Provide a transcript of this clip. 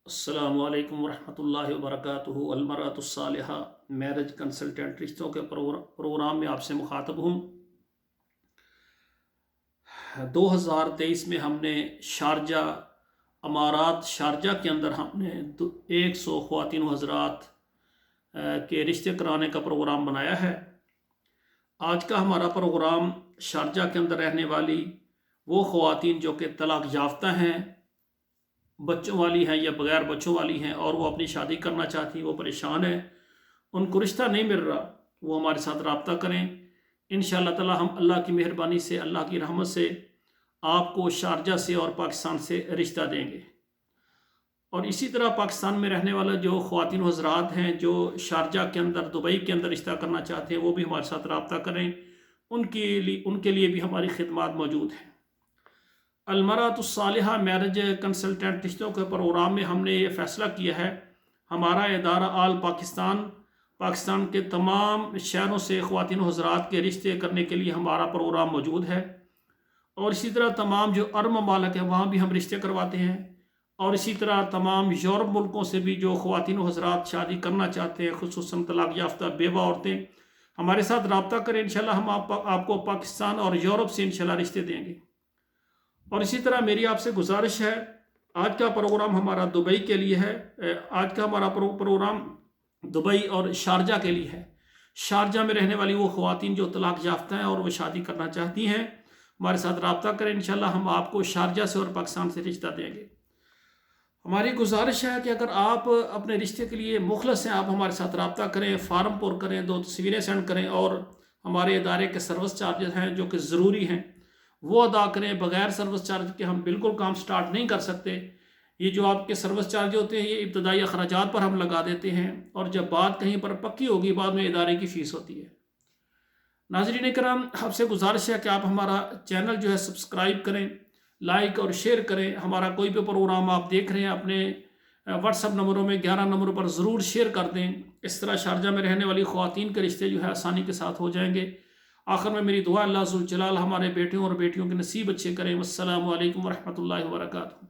السلام علیکم ورحمۃ اللہ وبرکاتہ۔ المرأۃ الصالحہ میرج کنسلٹنٹ رشتوں کے پروگرام میں آپ سے مخاطب ہوں۔ 2023 میں ہم نے شارجہ امارات شارجہ کے اندر ہم نے 100 خواتین و حضرات کے رشتے کرانے کا پروگرام بنایا ہے۔ آج کا ہمارا پروگرام شارجہ کے اندر رہنے والی وہ خواتین جو کہ طلاق یافتہ ہیں، بچوں والی ہیں یا بغیر بچوں والی ہیں، اور وہ اپنی شادی کرنا چاہتی ہیں، وہ پریشان ہیں، ان کو رشتہ نہیں مل رہا، وہ ہمارے ساتھ رابطہ کریں۔ انشاءاللہ تعالی ہم اللہ کی مہربانی سے، اللہ کی رحمت سے آپ کو شارجہ سے اور پاکستان سے رشتہ دیں گے۔ اور اسی طرح پاکستان میں رہنے والا جو خواتین و حضرات ہیں جو شارجہ کے اندر، دبئی کے اندر رشتہ کرنا چاہتے ہیں، وہ بھی ہمارے ساتھ رابطہ کریں، ان کے لیے بھی ہماری خدمات موجود ہیں۔ المرأۃ الصالحہ میرج کنسلٹنٹ رشتوں کے پروگرام میں ہم نے یہ فیصلہ کیا ہے، ہمارا ادارہ آل پاکستان کے تمام شہروں سے خواتین و حضرات کے رشتے کرنے کے لیے ہمارا پروگرام موجود ہے، اور اسی طرح تمام جو عرب ممالک ہیں وہاں بھی ہم رشتے کرواتے ہیں، اور اسی طرح تمام یورپ ملکوں سے بھی جو خواتین و حضرات شادی کرنا چاہتے ہیں، خصوصاً طلاق یافتہ بیوہ عورتیں، ہمارے ساتھ رابطہ کریں۔ انشاءاللہ ہم آپ کو پاکستان اور یورپ سے انشاءاللہ رشتے دیں گے۔ اور اسی طرح میری آپ سے گزارش ہے، آج کا پروگرام ہمارا دبئی کے لیے ہے، آج کا ہمارا پروگرام دبئی اور شارجہ کے لیے ہے۔ شارجہ میں رہنے والی وہ خواتین جو طلاق یافتہ ہیں اور وہ شادی کرنا چاہتی ہیں، ہمارے ساتھ رابطہ کریں، انشاءاللہ ہم آپ کو شارجہ سے اور پاکستان سے رشتہ دیں گے۔ ہماری گزارش ہے کہ اگر آپ اپنے رشتے کے لیے مخلص ہیں، آپ ہمارے ساتھ رابطہ کریں، فارم پر کریں، 2 تصویریں سینڈ کریں، اور ہمارے ادارے کے سروس چارجز ہیں جو کہ ضروری ہیں وہ ادا کریں۔ بغیر سروس چارج کے ہم بالکل کام سٹارٹ نہیں کر سکتے۔ یہ جو آپ کے سروس چارج ہوتے ہیں یہ ابتدائی اخراجات پر ہم لگا دیتے ہیں، اور جب بات کہیں پر پکی ہوگی بعد میں ادارے کی فیس ہوتی ہے۔ ناظرین کرام، آپ سے گزارش ہے کہ آپ ہمارا چینل جو ہے سبسکرائب کریں، لائک اور شیئر کریں۔ ہمارا کوئی بھی پروگرام آپ دیکھ رہے ہیں اپنے واٹس ایپ نمبروں میں 11 نمبروں پر ضرور شیئر کر دیں۔ اس طرح شارجہ میں رہنے والی خواتین کے رشتے جو ہے آسانی کے ساتھ ہو جائیں گے۔ آخر میں میری دعا، اللہ ذوالجلال ہمارے بیٹوں اور بیٹیوں کے نصیب اچھے کریں۔ والسلام علیکم ورحمۃ اللہ وبرکاتہ۔